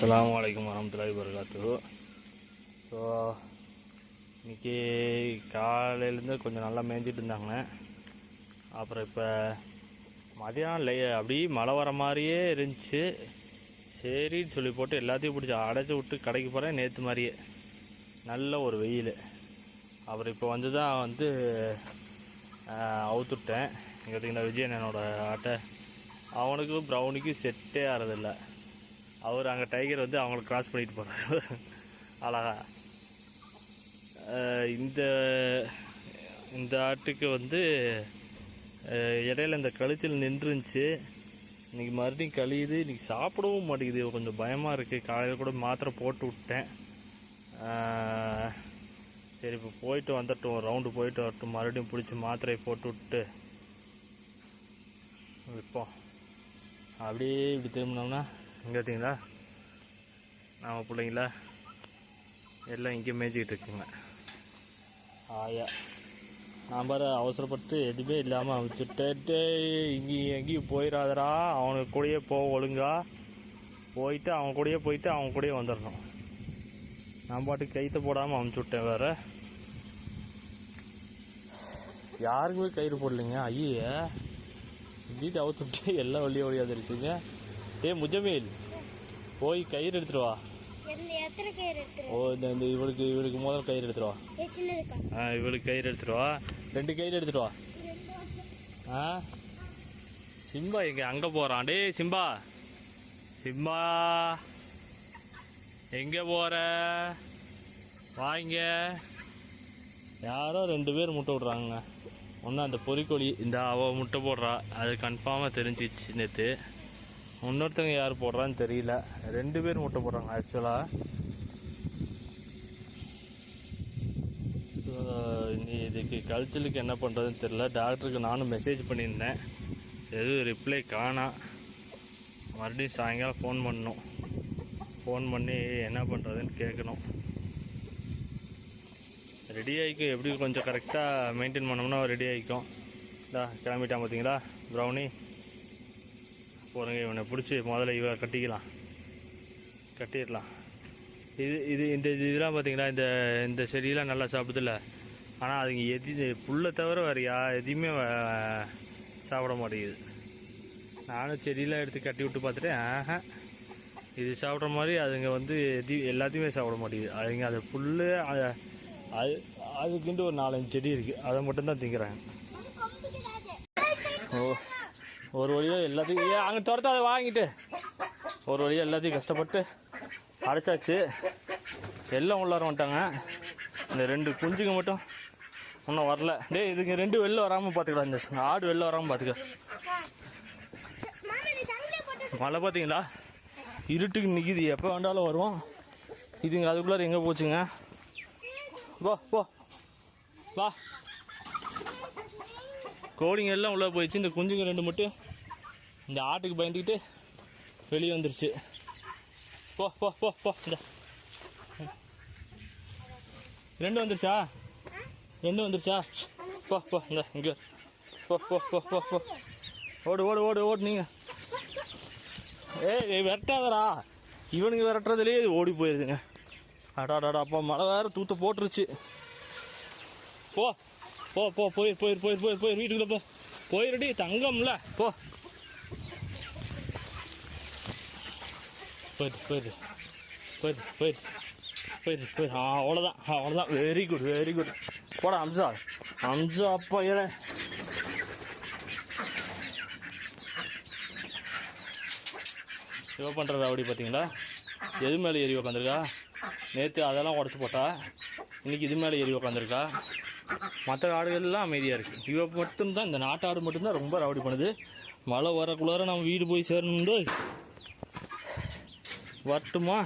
அஸ்ஸலாமு அலைக்கும் வரஹ்மத்துல்லாஹி வபரகாத்துஹு. ஸோ இன்றைக்கி காலையிலேருந்து கொஞ்சம் நல்லா மேய்ஞ்சிட்டு இருந்தாங்க. அப்புறம் இப்போ மதியானம் அப்படியே மழை வர மாதிரியே இருந்துச்சு. சரின்னு சொல்லி போட்டு எல்லாத்தையும் பிடிச்சி அடைச்சி விட்டு கடைக்கு போகிறேன். நேற்று மாதிரியே நல்ல ஒரு வெயில். அப்புறம் இப்போ வந்து அவுத்துட்டேன். இங்கே பார்த்தீங்கன்னா விஜயன் என்னோட ஆட்டை அவனுக்கும் ப்ரௌனிக்கும் செட்டே ஆகிறதில்ல. அவர் அங்கே டைகர் வந்து அவங்கள கிராஸ் பண்ணிட்டு போகிறார் அழகா. இந்த ஆட்டுக்கு வந்து இடையில இந்த கழுத்தில் நின்றுச்சு. இன்றைக்கி மறுபடியும் கழியுது. இன்றைக்கி சாப்பிடவும் மாட்டேங்குது. கொஞ்சம் பயமாக இருக்குது. காலையில் கூட மாத்திரை போட்டு விட்டேன். சரி இப்போ போயிட்டு வந்துட்டோம், ஒரு ரவுண்டு போயிட்டு வரட்டும். மறுபடியும் பிடிச்சி மாத்திரையை போட்டு விட்டு இப்போ அப்படியே இப்படி திரும்பினோம்னா இங்கே பார்த்தீங்களா நம்ம பிள்ளைங்களா எல்லாம் இங்கே மேய்ச்சிக்கிட்டு இருக்குங்க. ஆயா நான் பாரு அவசரப்பட்டு எதுவுமே இல்லாமல் அமைச்சுட்டு எங்கேயும் போயிடாதரா. அவனுக்கு கூடயே ஒழுங்கா போயிட்டு அவங்க கூடயே போயிட்டு அவங்க கூடயே வந்துடணும். நான் பாட்டுக்கு கைத்தை போடாமல் அமுச்சு விட்டேன். வேறு யாருக்குமே கயிறு போடலைங்க. ஐயே வீட்டை அவுத்துட்டு எல்லாம் வழியாதிருச்சுங்க. முஜமீல் போய் கயிறு எடுத்துட்டு வா. இந்த இவளுக்கு முதல் கயிறு எடுத்துட்டு வா. இவளுக்கு கயிறு எடுத்துட்டு வா. 2 கயிறு எடுத்துட்டு வா. சிம்பா எங்க அங்கே போகிறான்? டே சிம்பா, சிம்பா எங்கே போகிற? வாங்க. யாரோ 2 பேர் முட்டை விட்றாங்க. ஒன்று அந்த பொறிக்கோழி, இந்த அவள் முட்டை போடுறா, அது கன்ஃபார்மாக தெரிஞ்சிச்சு நேற்று. இன்னொருத்தவங்க யார் போடுறான்னு தெரியல. 2 பேர் முட்டை போடுறாங்க ஆக்சுவலாக. இதுக்கு கல்ச்சலுக்கு என்ன பண்ணுறதுன்னு தெரியல. டாக்டருக்கு நானும் மெசேஜ் பண்ணியிருந்தேன், எதுவும் ரிப்ளை காணா. மறுபடியும் சாயங்காலம் ஃபோன் பண்ணி என்ன பண்ணுறதுன்னு கேட்கணும். ரெடி ஆகிக்கும். எப்படி கொஞ்சம் கரெக்டாக மெயின்டைன் பண்ணோம்னா ரெடி ஆகிக்கும். கிளம்பிட்டான் பார்த்தீங்களா ப்ரௌனி. போகிறங்க, இவனை பிடிச்சி முதல்ல கட்டிடலாம். இதெல்லாம் பார்த்தீங்களா, இந்த செடியெல்லாம் நல்லா சாப்பிடுதில்ல. ஆனால் அதுங்க புல்லை தவிர வேறு எதையுமே சாப்பிட மாட்டேங்குது. நானும் செடியெல்லாம் எடுத்து கட்டி விட்டு பார்த்துட்டேன். இது சாப்பிட்ற மாதிரி அதுங்க எல்லாத்தையுமே சாப்பிட மாட்டேங்குது. அதுங்க அது புல் அதுக்குன்ட்டு ஒரு 4-5 செடி இருக்குது, அதை மட்டும்தான் திங்கிறாங்க. ஒரு வழியாக எல்லாத்தையும் அங்கே துரத்த அதை வாங்கிட்டு ஒரு வழியாக எல்லாத்தையும் கஷ்டப்பட்டு அடைச்சாச்சு. எல்லாம் உள்ளார வந்துட்டாங்க. இந்த 2 குஞ்சுங்க மட்டும் இன்னும் வரல. இதுங்க 2 வெளில வராமல் பார்த்துக்கலாம். இந்த ஆடு வெளில வராமல் பார்த்துக்க. மழை பார்த்தீங்களா, இருட்டுக்கு நிற்கிது. எப்போ வேண்டாலும் வருவோம். இதுங்க அதுக்குள்ளார எங்கே போச்சுங்க? போ வா. கோழிங்க எல்லாம் உள்ளே போயிடுச்சு. இந்த குஞ்சுங்க 2 மட்டும் இந்த ஆட்டுக்கு பயந்துக்கிட்டு வெளியே வந்துருச்சு. போ போ போ போ. இந்த 2 வந்துருச்சா? 2 வந்துருச்சா? போ போ. இந்த இங்கே போ போ போ போ போ. ஓடு நீங்கள். விரட்டாதரா. இவனுங்க விரட்டுறதுலேயே ஓடி போயிருதுங்க. அடாடாடா, அப்பா மழை வேறு தூத்த போட்டுருச்சு. போ போ போ போயிரு வீட்டுக்குள்ள போ. போயிருடி தங்கம்ல. போ போயிரு. அவ்வளோதான். Very good. போடா அம்சா. அப்பா ஏற இவ பண்ணுற அப்படி பார்த்தீங்களா? எது மேலே ஏறி உக்காந்துருக்கா? நேற்று அதெல்லாம் உடச்சி போட்டா, இன்றைக்கி இது மேலே ஏறி உக்காந்துருக்கா. மற்ற ஆடுகள்லாம் அமைதியாக இருக்குது. இவ மட்டும்தான், இந்த நாட்டாடு மட்டும்தான் ரொம்ப ரவுடி பண்ணுது. மழை வரக்குள்ளார நம்ம வீடு போய் சேரணுண்டு வரட்டுமா?